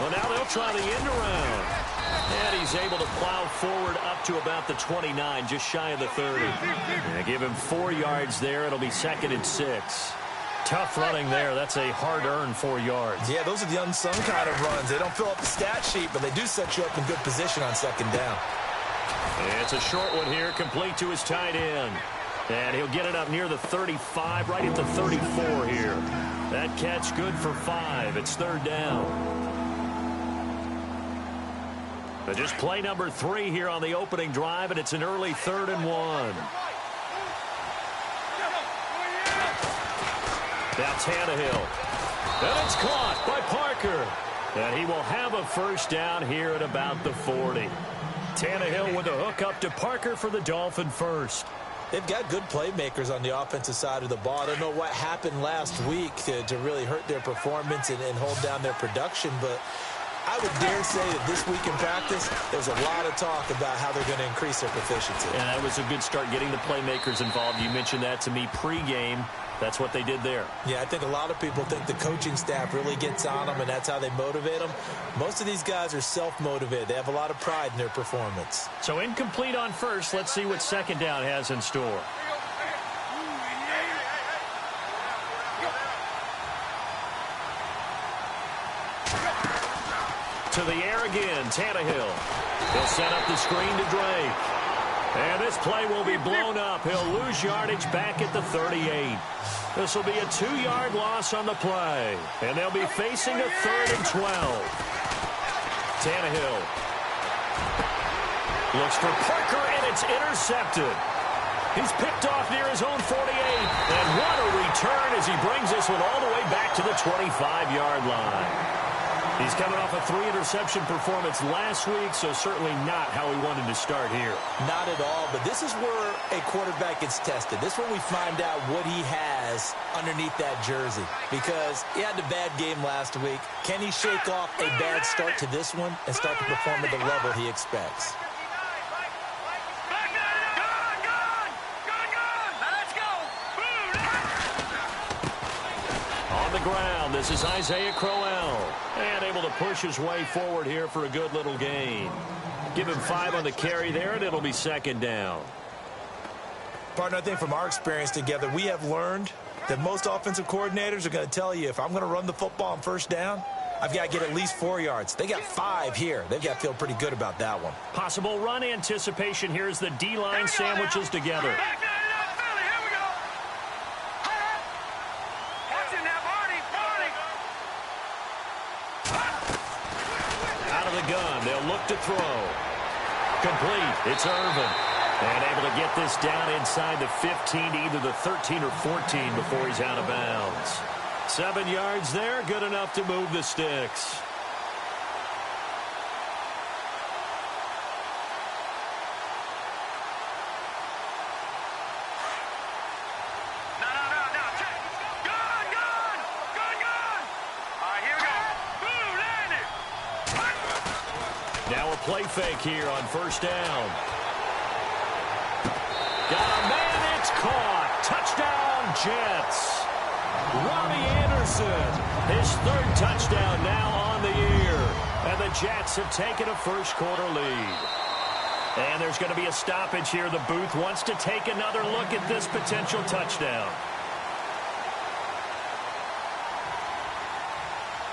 Well, now they'll try the end around. And he's able to plow forward up to about the 29, just shy of the 30. And give him 4 yards there. It'll be 2nd and 6. Tough running there. That's a hard-earned 4 yards. Yeah, those are the unsung kind of runs. They don't fill up the stat sheet, but they do set you up in good position on 2nd down. It's a short one here, complete to his tight end. And he'll get it up near the 35, right at the 34 here. That catch good for 5. It's 3rd down. But just play number 3 here on the opening drive, and it's an early 3rd and 1. Now Tannehill. And it's caught by Parker. And he will have a 1st down here at about the 40. Tannehill with a hook up to Parker for the Dolphin 1st. They've got good playmakers on the offensive side of the ball. I don't know what happened last week to really hurt their performance and hold down their production, but I would dare say that this week in practice, there's a lot of talk about how they're going to increase their proficiency. And that was a good start getting the playmakers involved. You mentioned that to me pregame. That's what they did there. Yeah, I think a lot of people think the coaching staff really gets on them, and that's how they motivate them. Most of these guys are self-motivated. They have a lot of pride in their performance. So incomplete on 1st. Let's see what 2nd down has in store. To the air again, Tannehill. He'll set up the screen to Drake. And this play will be blown up. He'll lose yardage back at the 38. This will be a 2-yard loss on the play. And they'll be facing a 3rd and 12. Tannehill looks for Parker, and it's intercepted. He's picked off near his own 48. And what a return as he brings this one all the way back to the 25-yard line. He's coming off a 3-interception performance last week, so certainly not how he wanted to start here. Not at all, but this is where a quarterback gets tested. This is where we find out what he has underneath that jersey, because he had a bad game last week. Can he shake off a bad start to this one and start to perform at the level he expects? Ground. This is Isaiah Crowell, and able to push his way forward here for a good little gain. Give him 5 on the carry there, and it'll be 2nd down. Partner, I think from our experience together, we have learned that most offensive coordinators are going to tell you, if I'm going to run the football on 1st down, I've got to get at least 4 yards. They got 5 here. They've got to feel pretty good about that one. Possible run anticipation here as the D-line sandwiches together. Gun. They'll look to throw. Complete. It's Irvin. And able to get this down inside the 15 to either the 13 or 14 before he's out of bounds. 7 yards there. Good enough to move the sticks. Play fake here on 1st down. Got a man, it's caught. Touchdown, Jets. Robbie Anderson, his 3rd touchdown now on the year. And the Jets have taken a 1st quarter lead. And there's going to be a stoppage here. The booth wants to take another look at this potential touchdown.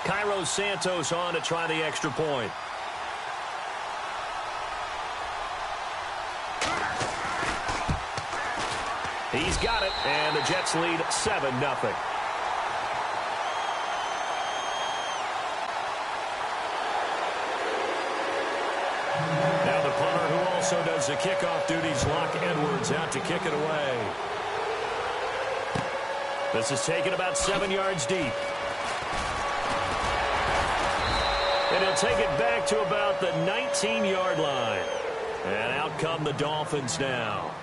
Cairo Santos on to try the extra point. He's got it, and the Jets lead 7-0. Now the punter, who also does the kickoff duties, Locke Edwards, out to kick it away. This is taken about 7 yards deep. And he'll take it back to about the 19-yard line. And out come the Dolphins now.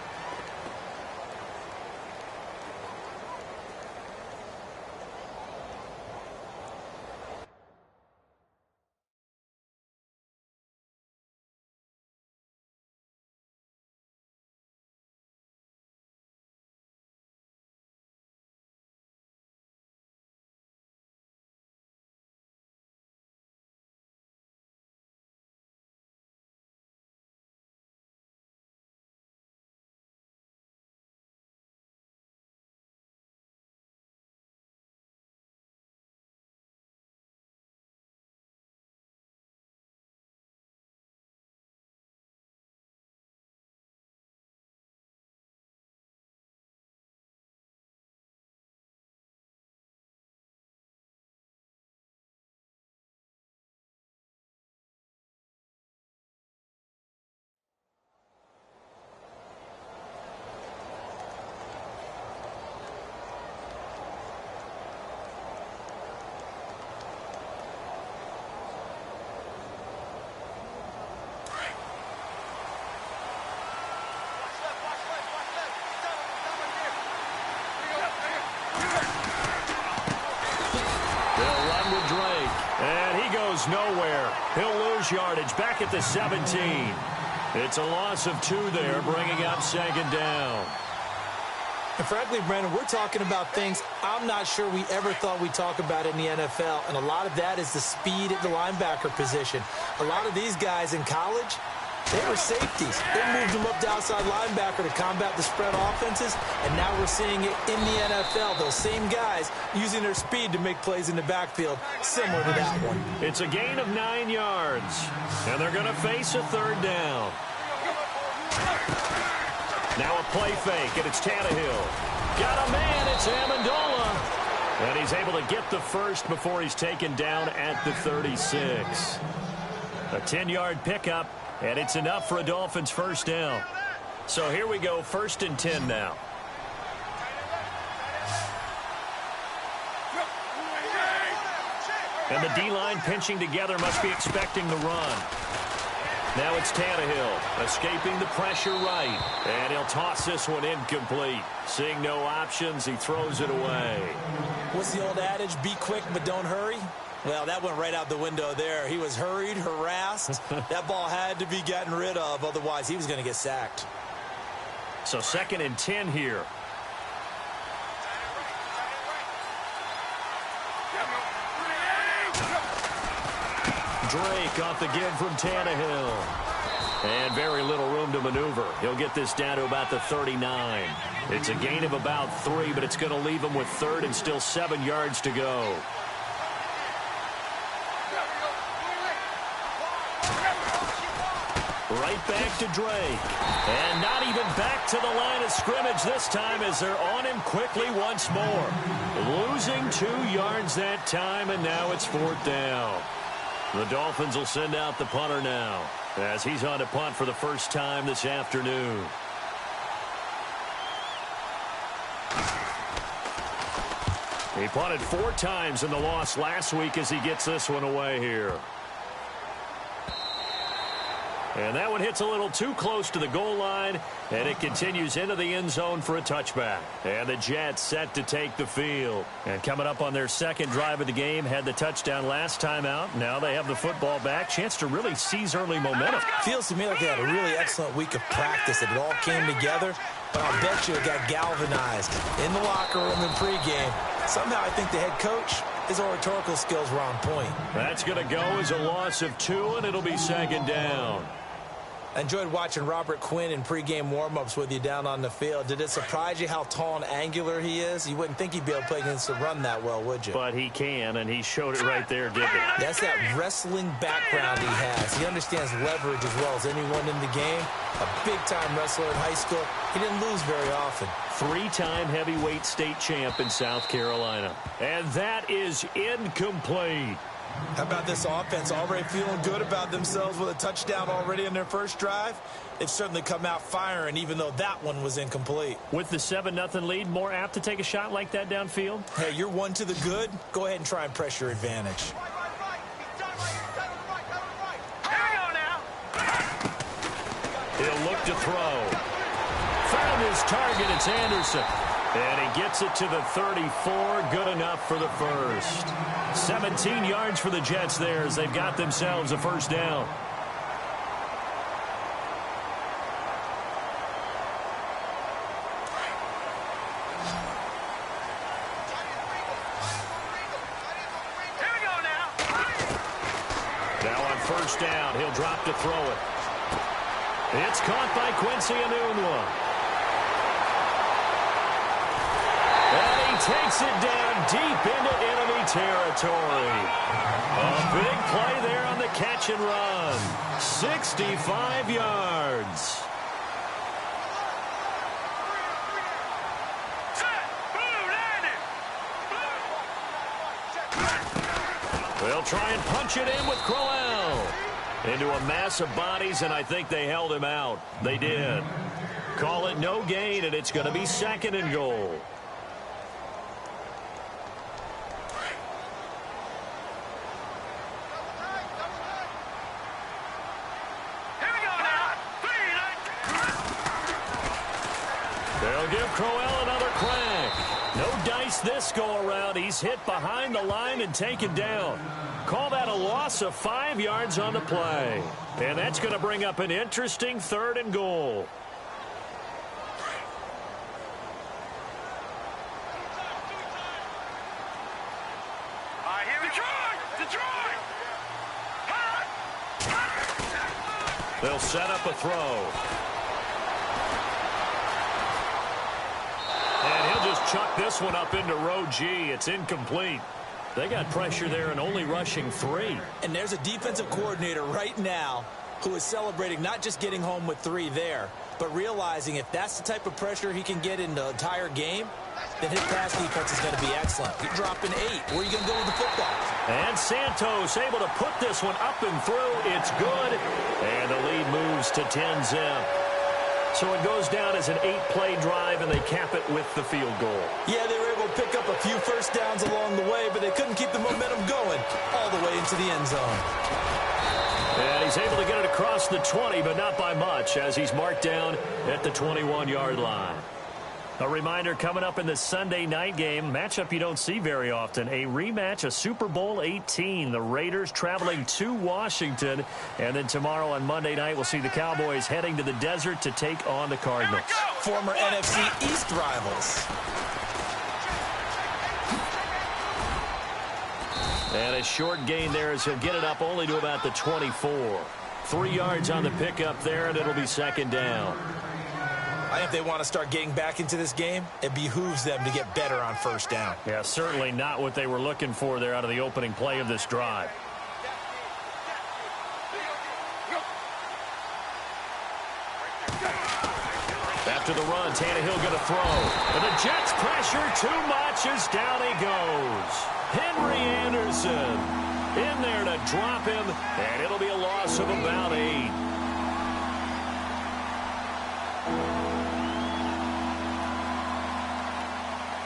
They'll run with Drake. And he goes nowhere. He'll lose yardage back at the 17. It's a loss of 2 there, bringing up second down. And frankly, Brandon, we're talking about things I'm not sure we ever thought we'd talk about in the NFL, and a lot of that is the speed at the linebacker position. A lot of these guys in college, they were safeties. They moved them up to outside linebacker to combat the spread offenses, and now we're seeing it in the NFL. Those same guys using their speed to make plays in the backfield, similar to that one. It's a gain of 9 yards, and they're going to face a third down. Now a play fake, and it's Tannehill. Got a man, it's Amendola. And he's able to get the first before he's taken down at the 36. A 10-yard pickup, and it's enough for a Dolphins first down. So here we go, 1st and 10 now. And the D-line pinching together must be expecting the run. Now it's Tannehill escaping the pressure right. And he'll toss this one incomplete. Seeing no options, he throws it away. What's the old adage? Be quick, but don't hurry? Well, that went right out the window there. He was hurried, harassed. That ball had to be gotten rid of. Otherwise, he was going to get sacked. So 2nd and 10 here. Drake off the give from Tannehill. And very little room to maneuver. He'll get this down to about the 39. It's a gain of about 3, but it's going to leave him with 3rd and still 7 yards to go. Right back to Drake. And not even back to the line of scrimmage this time as they're on him quickly once more. Losing 2 yards that time, and now it's 4th down. The Dolphins will send out the punter now as he's on to punt for the first time this afternoon. He punted 4 times in the loss last week as he gets this one away here. And that one hits a little too close to the goal line, and it continues into the end zone for a touchback. And the Jets set to take the field. And coming up on their 2nd drive of the game, had the touchdown last time out. Now they have the football back. Chance to really seize early momentum. Feels to me like they had a really excellent week of practice. It all came together, but I'll bet you it got galvanized in the locker room in pregame. Somehow I think the head coach, his oratorical skills were on point. That's going to go as a loss of 2, and it'll be 2nd down. I enjoyed watching Robert Quinn in pregame warm-ups with you down on the field. Did it surprise you how tall and angular he is? You wouldn't think he'd be able to play against the run that well, would you? But he can, and he showed it right there, didn't he? That's that wrestling background he has. He understands leverage as well as anyone in the game. A big-time wrestler in high school. He didn't lose very often. 3-time heavyweight state champ in South Carolina. And that is incomplete. How about this offense already feeling good about themselves with a touchdown already in their first drive? They've certainly come out firing, even though that one was incomplete. With the 7-0 lead, more apt to take a shot like that downfield? Hey, you're 1 to the good. Go ahead and try and press your advantage. He'll look to throw. Found his target. It's Anderson. And he gets it to the 34. Good enough for the first. 17 yards for the Jets there as they've got themselves a first down. Now on first down, he'll drop to throw it. It's caught by Quincy Enunwa. And he takes it down deep into enemy territory. A big play there on the catch and run. 65 yards. They'll try and punch it in with Crowell. Into a mass of bodies, and I think they held him out. They did. Call it no gain, and it's going to be 2nd and goal. They'll give Crowell another crack. No dice this go-around. He's hit behind the line and taken down. Call that a loss of 5 yards on the play. And that's going to bring up an interesting 3rd and goal. They'll set up a throw. And he'll just chuck this one up into row G. It's incomplete. They got pressure there and only rushing 3. And there's a defensive coordinator right now who is celebrating not just getting home with 3 there, but realizing if that's the type of pressure he can get in the entire game, then his pass defense is going to be excellent. You're dropping 8. Where are you going to go with the football? And Santos able to put this one up and through. It's good. And the lead moves to 10-zip. So it goes down as an 8-play drive, and they cap it with the field goal. Yeah, they were able to pick up a few first downs along the way, but they couldn't keep the momentum going all the way into the end zone. And he's able to get it across the 20, but not by much, as he's marked down at the 21-yard line. A reminder coming up in the Sunday night game, matchup you don't see very often, a rematch of Super Bowl 18. The Raiders traveling to Washington. And then tomorrow on Monday night, we'll see the Cowboys heading to the desert to take on the Cardinals. Former NFC East rivals. And a short gain there as he'll get it up only to about the 24. 3 yards on the pickup there, and it'll be 2nd down. I think if they want to start getting back into this game, it behooves them to get better on 1st down. Yeah, certainly not what they were looking for there out of the opening play of this drive. After the run, Tannehill going to throw. And the Jets pressure too much as down he goes. Henry Anderson in there to drop him, and it'll be a loss of about 8.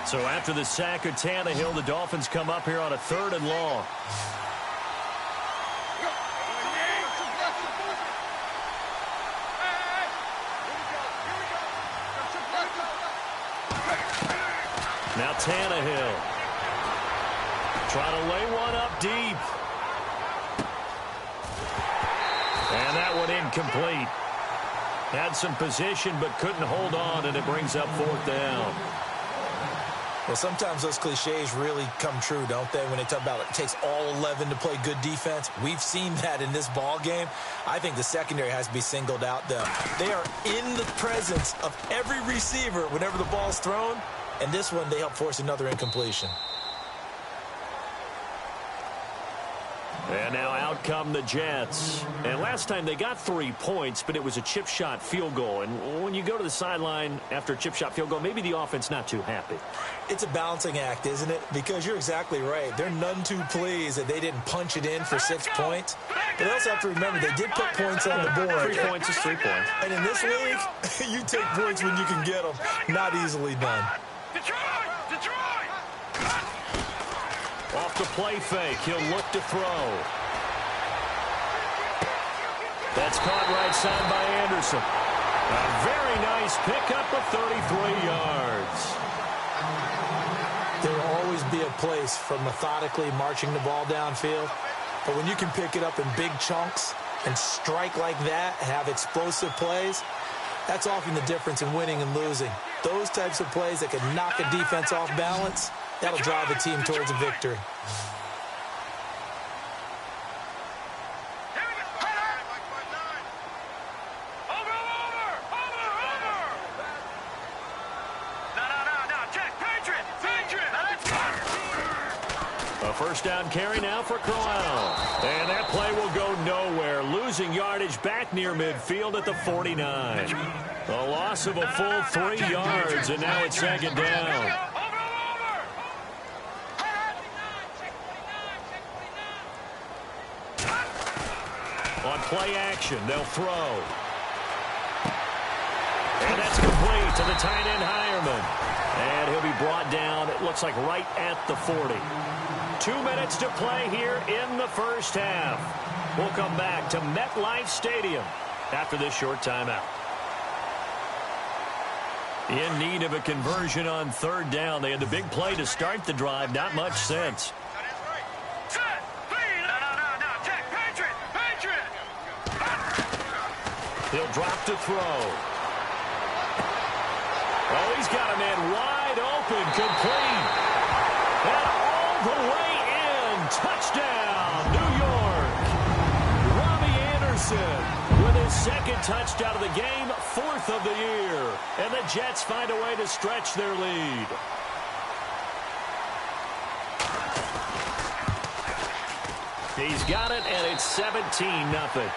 So after the sack of Tannehill, the Dolphins come up here on a 3rd and long. Now Tannehill trying to lay one up deep. And that one incomplete. Had some position but couldn't hold on, and it brings up 4th down. Well, sometimes those cliches really come true, don't they? When they talk about it takes all 11 to play good defense. We've seen that in this ball game. I think the secondary has to be singled out, though. They are in the presence of every receiver whenever the ball's thrown. And this one, they help force another incompletion. And now out come the Jets. And last time they got 3 points, but it was a chip shot field goal. And when you go to the sideline after a chip shot field goal, maybe the offense not too happy. It's a balancing act, isn't it? Because you're exactly right. They're none too pleased that they didn't punch it in for 6 points. But they also have to remember they did put points on the board. 3 points is 3 points. And in this league, you take points when you can get them. Not easily done. Off the play fake, he'll look to throw. That's caught right side by Anderson. A very nice pickup of 33 yards. There will always be a place for methodically marching the ball downfield. But when you can pick it up in big chunks and strike like that, have explosive plays, that's often the difference in winning and losing. Those types of plays that can knock a defense off balance, that'll drive the team towards a victory. A 1st down carry now for Crowell. And that play will go nowhere. Losing yardage back near midfield at the 49. A loss of a full 3 yards, and now it's 2nd down. On play action, they'll throw. And that's complete to the tight end Hireman. And he'll be brought down, it looks like right at the 40. 2 minutes to play here in the 1st half. We'll come back to MetLife Stadium after this short timeout. In need of a conversion on third down. They had the big play to start the drive. Not much sense. He'll drop to throw. Oh, he's got a man wide open, complete. And all the way in. Touchdown, New York. Robbie Anderson with his second touchdown of the game, fourth of the year. And the Jets find a way to stretch their lead. He's got it, and it's 17-0.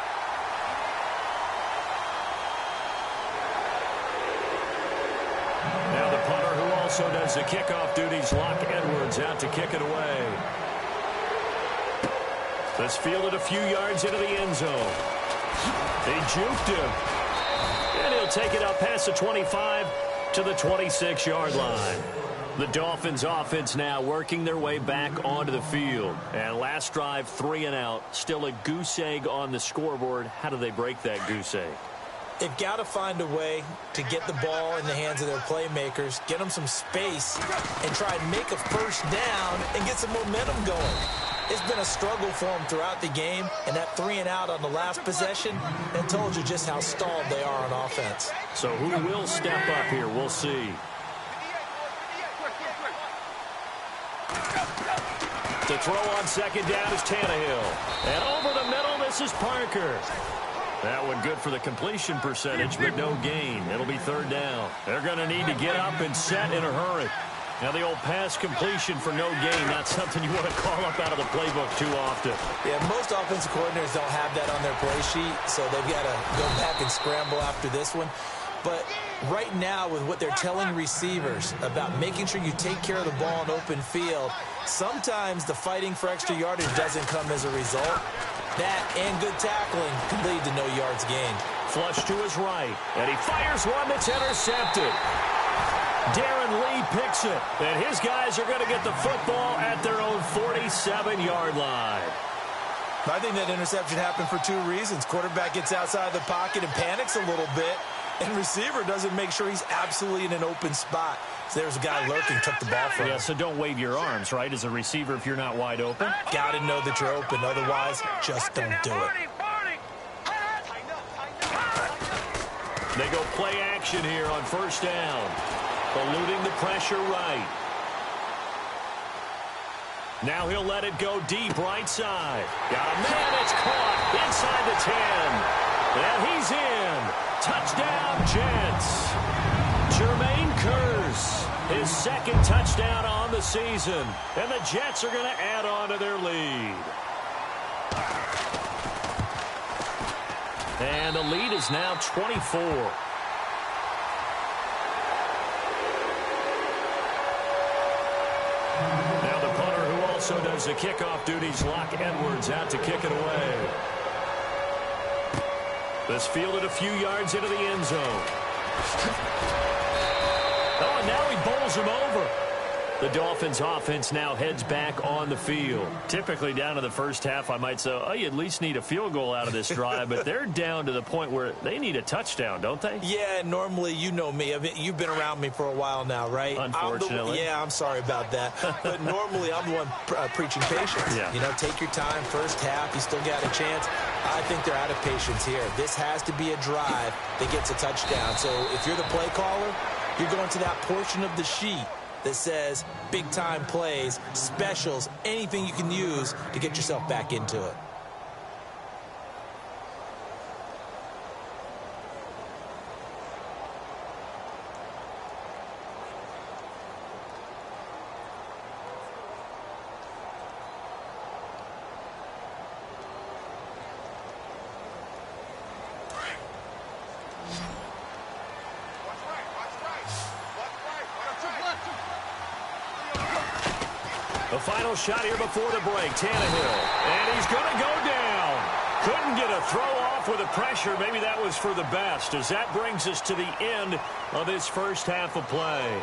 Now the punter, who also does the kickoff duties, Locke Edwards, out to kick it away. Let's field it a few yards into the end zone. They juked him. And he'll take it up past the 25 to the 26-yard line. The Dolphins offense now working their way back onto the field. And last drive, 3 and out. Still a goose egg on the scoreboard. How do they break that goose egg? They've got to find a way to get the ball in the hands of their playmakers, get them some space, and try and make a first down and get some momentum going. It's been a struggle for them throughout the game, and that 3 and out on the last possession, that told you just how stalled they are on offense. So who will step up here? We'll see. To throw on second down is Tannehill. And over the middle, this is Parker. That one good for the completion percentage, but no gain. It'll be third down. They're going to need to get up and set in a hurry. Now, the old pass completion for no gain, not something you want to call up out of the playbook too often. Yeah, most offensive coordinators don't have that on their play sheet, so they've got to go back and scramble after this one. But right now, with what they're telling receivers about making sure you take care of the ball in open field, sometimes the fighting for extra yardage doesn't come as a result. That and good tackling can lead to no yards gained. Flush to his right, and he fires one that's intercepted. Darren Lee picks it, and his guys are going to get the football at their own 47-yard line. I think that interception happened for 2 reasons. Quarterback gets outside the pocket and panics a little bit, and receiver doesn't make sure he's absolutely in an open spot. So there's a guy lurking, took the ball from him. Yeah, so don't wave your arms, right, as a receiver if you're not wide open. Got to know that you're open. Otherwise, just don't do it. They go play action here on first down. Eluding the pressure right. Now he'll let it go deep right side. Got a man, it's caught inside the 10. And he's in. Touchdown, Jets. Jermaine Kearse, his second touchdown on the season. And the Jets are going to add on to their lead. And the lead is now 24. Now the punter, who also does the kickoff duties, Locke Edwards, out to kick it away. Let's field it a few yards into the end zone. Oh, and now he bowls him over. The Dolphins offense now heads back on the field. Typically down to the first half, I might say, oh, you at least need a field goal out of this drive, but they're down to the point where they need a touchdown, don't they? Yeah, normally, you know me. I mean, you've been around me for a while now, right? Unfortunately. I'm sorry about that. But normally, I'm the one preaching patience. Yeah. You know, take your time, first half, you still got a chance. I think they're out of patience here. This has to be a drive that gets a touchdown. So if you're the play caller, you're going to that portion of the sheet that says big-time plays, specials, anything you can use to get yourself back into it. The final shot here before the break, Tannehill. And he's going to go down. Couldn't get a throw off with the pressure. Maybe that was for the best, as that brings us to the end of this first half of play.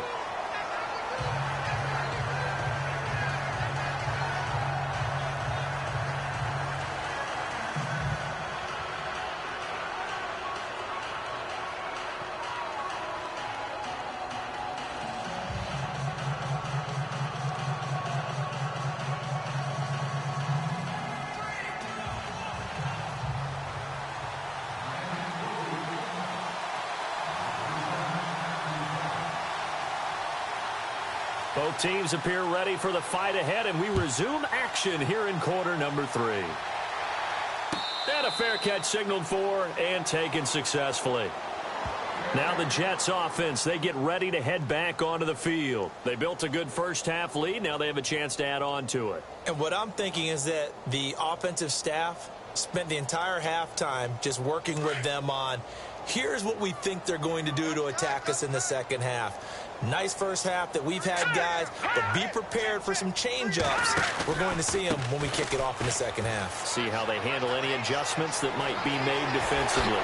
Both teams appear ready for the fight ahead, and we resume action here in quarter number 3. And a fair catch signaled for and taken successfully. Now the Jets offense, they get ready to head back onto the field. They built a good first-half lead. Now they have a chance to add on to it. And what I'm thinking is that the offensive staff spent the entire halftime just working with them on, here's what we think they're going to do to attack us in the second half. Nice first half that we've had, guys, but be prepared for some change-ups. We're going to see them when we kick it off in the second half. See how they handle any adjustments that might be made defensively.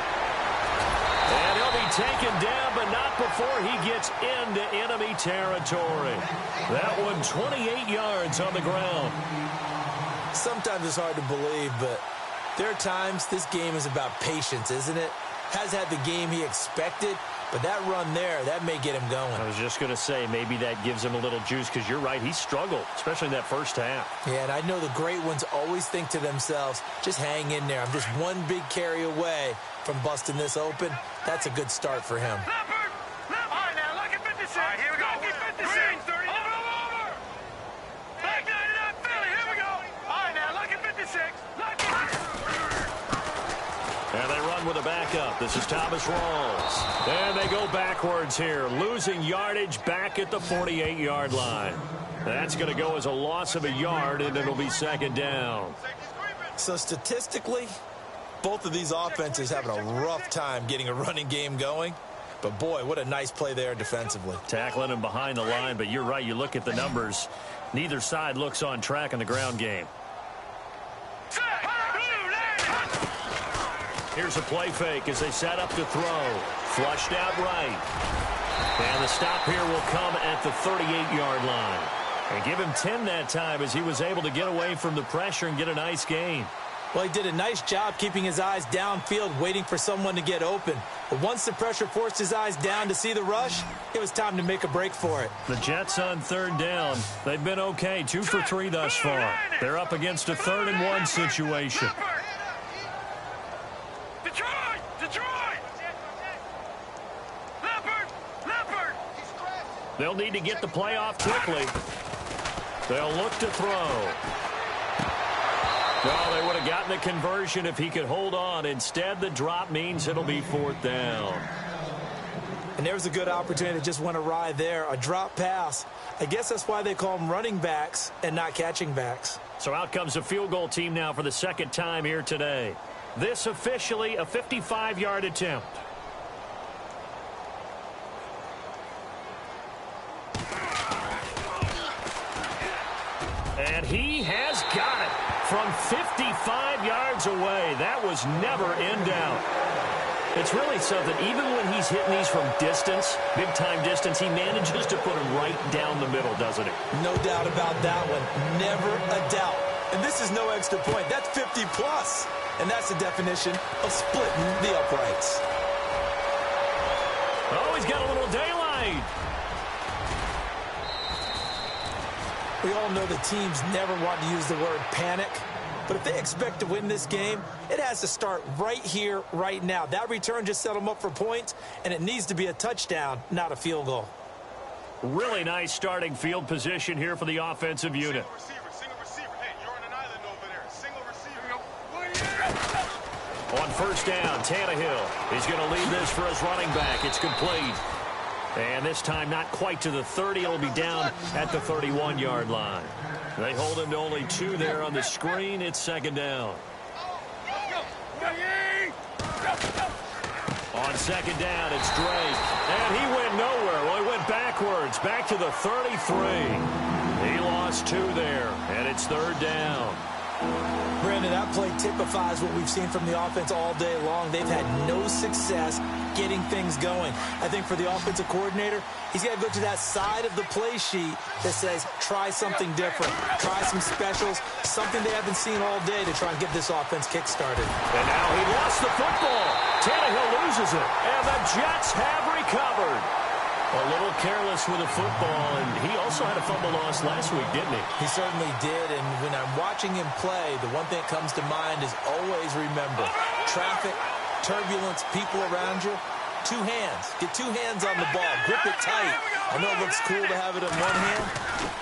And he'll be taken down, but not before he gets into enemy territory. That one 28 yards on the ground. Sometimes it's hard to believe, but there are times this game is about patience, isn't it? Has had the game he expected, but that run there, that may get him going. I was just going to say, maybe that gives him a little juice, because you're right, he struggled, especially in that first half. Yeah, and I know the great ones always think to themselves, just hang in there. I'm just one big carry away from busting this open. That's a good start for him. All right, now, look at 56. All right, here we go. Look at 56. Over. Back 99, Philly. Here we go. All right, now, look at 56. And they run with a backup. This is Thomas Rawls. And they go backwards here, losing yardage back at the 48-yard line. That's going to go as a loss of a yard, and it'll be second down. So statistically, both of these offenses having a rough time getting a running game going. But, boy, what a nice play there defensively. Tackling him behind the line, but you're right. You look at the numbers. Neither side looks on track in the ground game. Here's a play fake as they set up to throw. Flushed out right. And the stop here will come at the 38-yard line. And give him 10 that time as he was able to get away from the pressure and get a nice gain. Well, he did a nice job keeping his eyes downfield, waiting for someone to get open. But once the pressure forced his eyes down to see the rush, it was time to make a break for it. The Jets on third down. They've been okay, 2 for 3 thus far. They're up against a 3rd and 1 situation. They'll need to get the play off quickly. They'll look to throw. No, they would have gotten the conversion if he could hold on. Instead, the drop means it'll be 4th down. And there's a good opportunity that just went awry there. A drop pass. I guess that's why they call them running backs and not catching backs. So out comes a field goal team now for the second time here today. This officially a 55-yard attempt. And he has got it from 55 yards away. That was never in doubt. It's really something. Even when he's hitting these from distance, big-time distance, he manages to put them right down the middle, doesn't he? No doubt about that one. Never a doubt. And this is no extra point. That's 50-plus. And that's the definition of splitting the uprights. Oh, he's got a little daylight. We all know the teams never want to use the word panic. But if they expect to win this game, it has to start right here, right now. That return just set them up for points, and it needs to be a touchdown, not a field goal. Really nice starting field position here for the offensive unit. Single receiver. Hey, you're on an island over there. Single receiver. On first down, Tannehill. He's going to lead this for his running back. It's complete. And this time not quite to the 30. It'll be down at the 31-yard line. They hold him to only 2 there on the screen. It's second down. On second down, it's Drake. And he went nowhere. Well, he went backwards, back to the 33. He lost 2 there, and it's third down. Brandon, that play typifies what we've seen from the offense all day long. They've had no success getting things going. I think for the offensive coordinator, he's got to go to that side of the play sheet that says, try something different, try some specials, something they haven't seen all day to try and get this offense kick-started. And now he lost the football. Tannehill loses it, and the Jets have recovered. A little careless with the football, and he also had a fumble loss last week, didn't he? He certainly did, and when I'm watching him play, the one thing that comes to mind is always remember, traffic, turbulence, people around you, Two hands. Get two hands on the ball. Grip it tight. I know it looks cool to have it in one hand.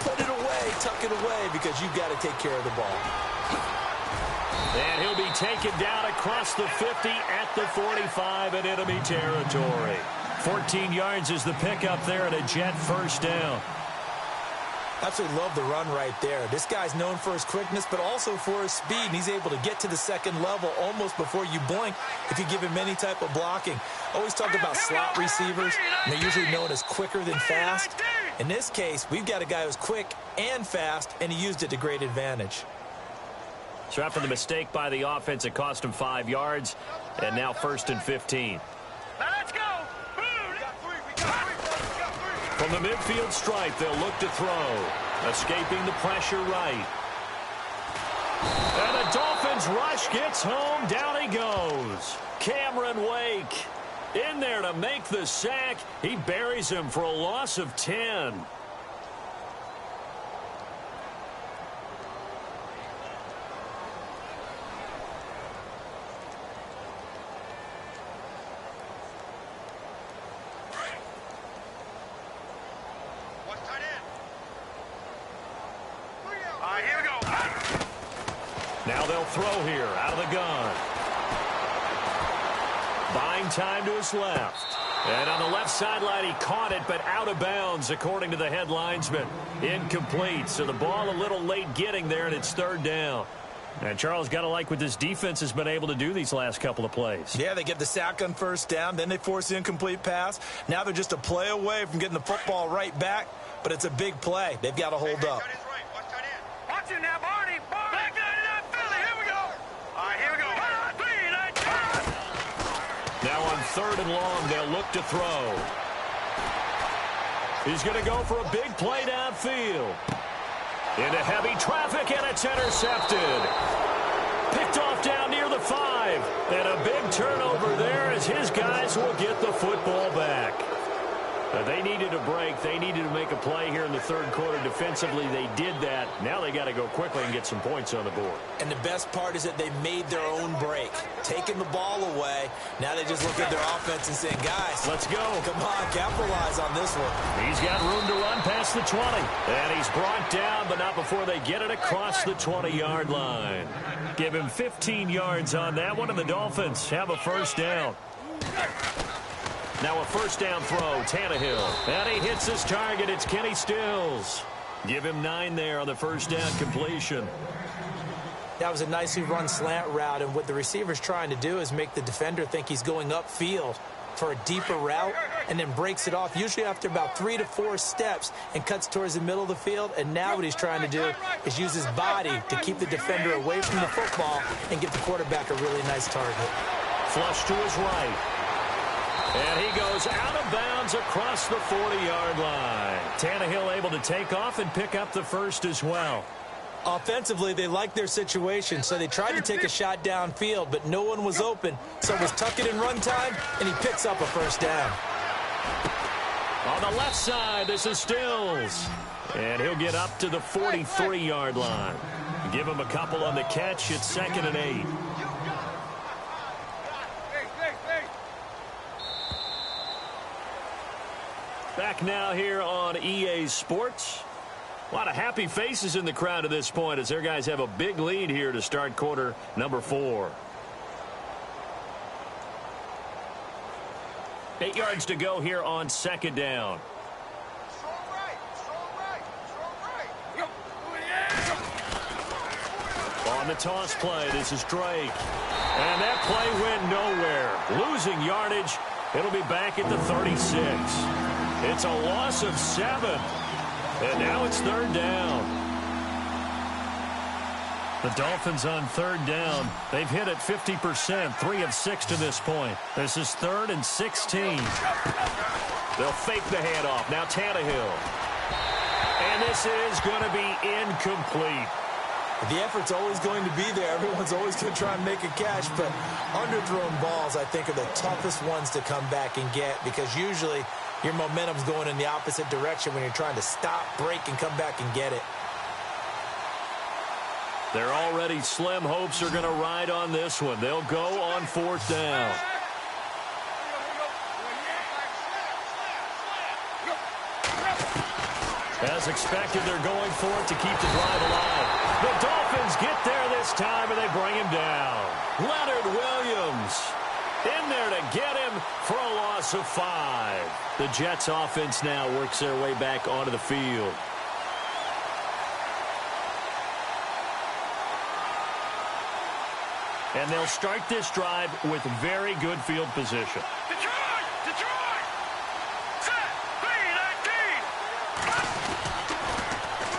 Put it away, tuck it away, because you've got to take care of the ball. And he'll be taken down across the 50 at the 45 in enemy territory. 14 yards is the pickup there and a Jet first down. Absolutely love the run right there. This guy's known for his quickness, but also for his speed. And he's able to get to the second level almost before you blink if you give him any type of blocking. Always talk about slot receivers, and they're usually known as quicker than fast. In this case, we've got a guy who's quick and fast, and he used it to great advantage. So after the mistake by the offense, it cost him 5 yards, and now 1st and 15. Now let's go. From the midfield stripe, they'll look to throw. Escaping the pressure right. And the Dolphins rush gets home. Down he goes. Cameron Wake in there to make the sack. He buries him for a loss of 10. Here we go. Now they'll throw here out of the gun. Buying time to his left. And on the left sideline, he caught it, but out of bounds, according to the head linesman. Incomplete. So the ball a little late getting there, and it's 3rd down. And Charles, got to like what this defense has been able to do these last couple of plays. Yeah, they get the sack on 1st down, then they force the incomplete pass. Now they're just a play away from getting the football right back, but it's a big play. They've got to hold up. Watch him now, Barney. Back 99, Philly. Here we go. All right, here we go. 3, 19. Now on 3rd and long, they'll look to throw. He's going to go for a big play downfield. Into heavy traffic, and it's intercepted. Picked off down near the 5. And a big turnover there as his guys will get the football back. They needed a break. They needed to make a play here in the 3rd quarter. Defensively, they did that. Now they got to go quickly and get some points on the board. And the best part is that they made their own break, taking the ball away. Now they just look at their offense and saying, guys, let's go. Come on, capitalize on this one. He's got room to run past the 20. And he's brought down, but not before they get it across the 20-yard line. Give him 15 yards on that one, and the Dolphins have a 1st down. Now a 1st down throw, Tannehill. And he hits his target. It's Kenny Stills. Give him 9 there on the 1st down completion. That was a nicely run slant route, and what the receiver's trying to do is make the defender think he's going upfield for a deeper route and then breaks it off, usually after about 3 to 4 steps, and cuts towards the middle of the field. And now what he's trying to do is use his body to keep the defender away from the football and give the quarterback a really nice target. Flush to his right. And he goes out of bounds across the 40-yard line. Tannehill able to take off and pick up the 1st as well. Offensively, they like their situation, so they tried to take a shot downfield, but no one was open. So it was tuck it in run time, and he picks up a 1st down. On the left side, this is Stills. And he'll get up to the 43-yard line. Give him a couple on the catch. It's 2nd and 8. Back now here on EA Sports. A lot of happy faces in the crowd at this point as their guys have a big lead here to start quarter number 4. 8 yards to go here on 2nd down. On the toss play, this is Drake. And that play went nowhere. Losing yardage. It'll be back at the 36. It's a loss of 7. And now it's 3rd down. The Dolphins on 3rd down. They've hit it 50%, 3 of 6 to this point. This is 3rd and 16. They'll fake the handoff. Now Tannehill. And this is going to be incomplete. The effort's always going to be there. Everyone's always going to try and make a catch, but underthrown balls, I think, are the toughest ones to come back and get, because usually your momentum's going in the opposite direction when you're trying to stop, break, and come back and get it. Their already slim hopes are going to ride on this one. They'll go on 4th down. As expected, they're going for it to keep the drive alive. The Dolphins get there this time, and they bring him down. Leonard Williams in there to get him for a loss of 5. The Jets offense now works their way back onto the field. And they'll start this drive with very good field position. Detroit! Detroit! Set! B-19!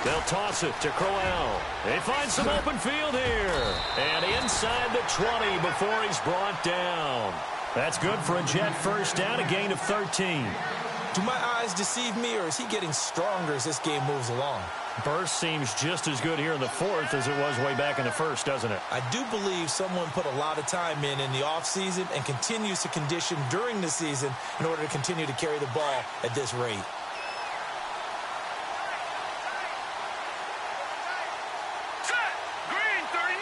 They'll toss it to Crowell. They find some open field here. And inside the 20 before he's brought down. That's good for a Jet first down, a gain of 13. Do my eyes deceive me, or is he getting stronger as this game moves along? Burst seems just as good here in the fourth as it was way back in the first, doesn't it? I do believe someone put a lot of time in the offseason and continues to condition during the season in order to continue to carry the ball at this rate. Set! Green 39!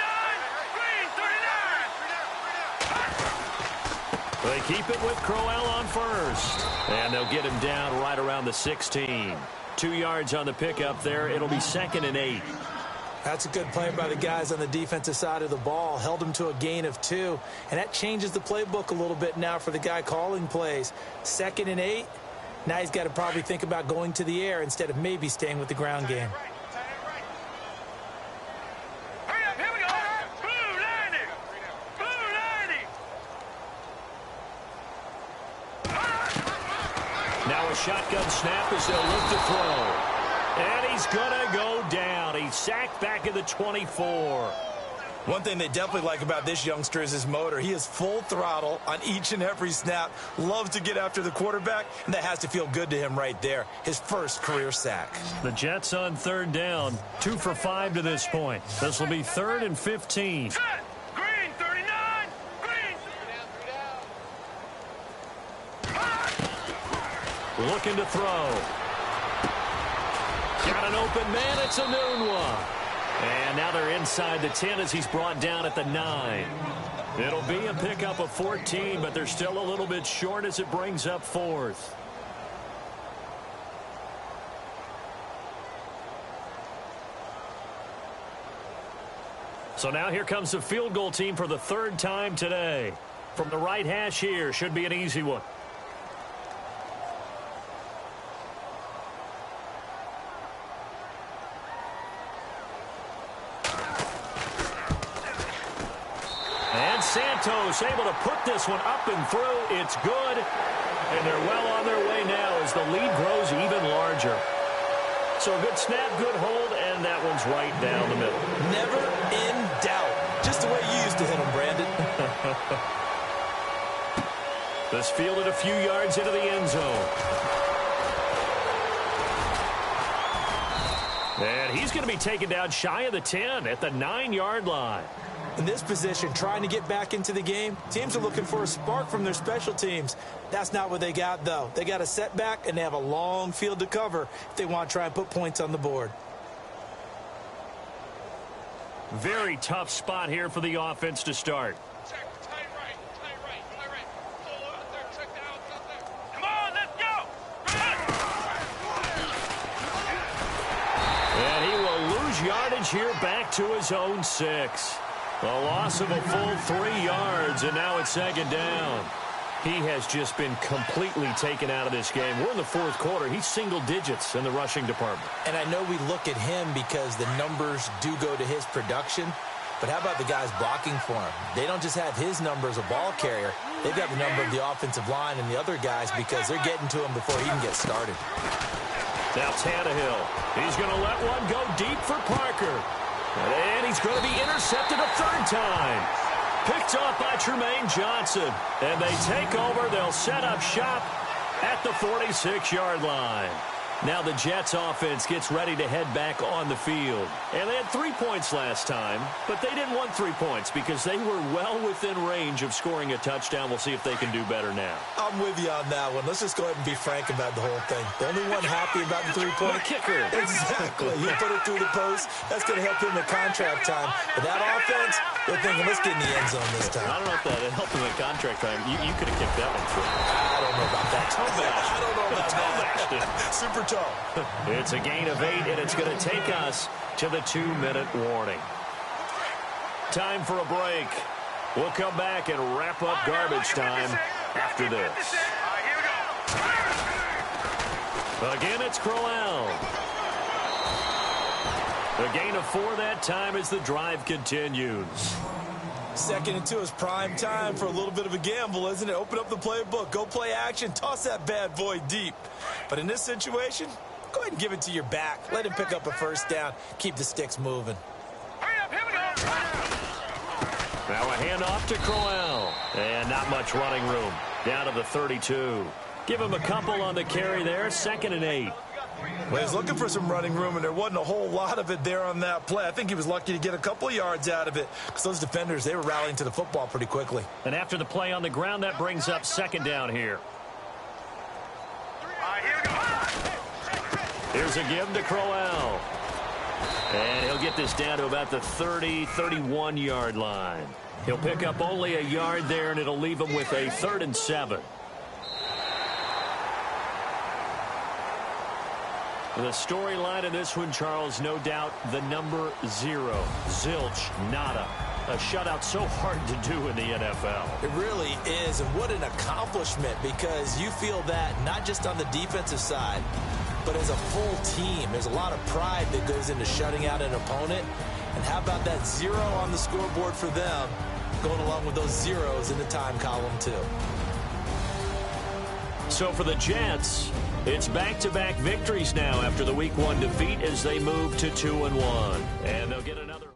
Green 39! They keep it with Crowell on first. And they'll get him down right around the 16. 2 yards on the pickup there. It'll be 2nd and 8. That's a good play by the guys on the defensive side of the ball. Held him to a gain of 2. And that changes the playbook a little bit now for the guy calling plays. 2nd and 8. Now he's got to probably think about going to the air instead of maybe staying with the ground game. Hurry up, here we go! Blue 90! Blue 90! Now a shotgun snap as they'll look to throw. And he's going to go down. He's sacked back at the 24. One thing they definitely like about this youngster is his motor. He is full throttle on each and every snap. Loves to get after the quarterback, and that has to feel good to him right there. His first career sack. The Jets on 3rd down. 2 for 5 to this point. This will be 3rd and 15. Set! Green 39! Green! Looking to throw. Got an open man. It's a noon one. And now they're inside the 10 as he's brought down at the 9. It'll be a pickup of 14, but they're still a little bit short as it brings up 4th. So now here comes the field goal team for the 3rd time today. From the right hash here, should be an easy one. And Santos able to put this one up and through. It's good. And they're well on their way now as the lead grows even larger. So a good snap, good hold, and that one's right down the middle. Never in doubt. Just the way you used to hit him, Brandon. This fielded a few yards into the end zone. And he's going to be taken down shy of the 10 at the 9-yard line. In this position, trying to get back into the game, teams are looking for a spark from their special teams. That's not what they got, though. They got a setback, and they have a long field to cover if they want to try and put points on the board. Very tough spot here for the offense to start. Check, tight right, tight right, tight right. Pull out there, check that out there. Come on, let's go! And he will lose yardage here back to his own 6. A loss of a full 3 yards, and now it's 2nd down. He has just been completely taken out of this game. We're in the 4th quarter. He's single digits in the rushing department. And I know we look at him because the numbers do go to his production, but how about the guys blocking for him? They don't just have his number as a ball carrier. They've got the number of the offensive line and the other guys because they're getting to him before he can get started. Now Tannehill. He's going to let one go deep for Parker. And he's going to be intercepted a 3rd time. Picked off by Tremaine Johnson. And they take over. They'll set up shop at the 46-yard line. Now the Jets offense gets ready to head back on the field. And they had 3 points last time, but they didn't want 3 points because they were well within range of scoring a touchdown. We'll see if they can do better now. I'm with you on that one. Let's just go ahead and be frank about the whole thing. The only one happy about the 3-point kicker. Exactly. He put it through the post. That's going to help him in contract time. But that offense, They're thinking, let's get in the end zone this time. I don't know if that helped him in contract time. You could have kicked that one through. I don't know about that. I don't know about that. Super tall. It's a gain of 8, and it's going to take us to the 2-minute warning. Time for a break. We'll come back and wrap up garbage time after this. Again, it's Crowell. A gain of 4 that time as the drive continues. 2nd and 2 is prime time for a little bit of a gamble, isn't it? Open up the playbook, go play action, toss that bad boy deep. But in this situation, go ahead and give it to your back. Let him pick up a first down. Keep the sticks moving. Hurry up, here we go. Now a handoff to Crowell. And not much running room. Down to the 32. Give him a couple on the carry there. 2nd and 8. Well, he's looking for some running room, and there wasn't a whole lot of it there on that play. I think he was lucky to get a couple of yards out of it because those defenders, they were rallying to the football pretty quickly. And after the play on the ground, that brings up 2nd down here. All right, here we go. Here's a give to Crowell. And he'll get this down to about the 30, 31-yard line. He'll pick up only a yard there, and it'll leave him with a 3rd and 7. The storyline of this one, Charles, no doubt the number 0. Zilch, nada. A shutout so hard to do in the NFL. It really is, and what an accomplishment, because you feel that not just on the defensive side, but as a full team. There's a lot of pride that goes into shutting out an opponent. And how about that 0 on the scoreboard for them, going along with those zeros in the time column, too. So for the Jets, it's back-to-back victories now after the Week 1 defeat as they move to 2-1. And they'll get another.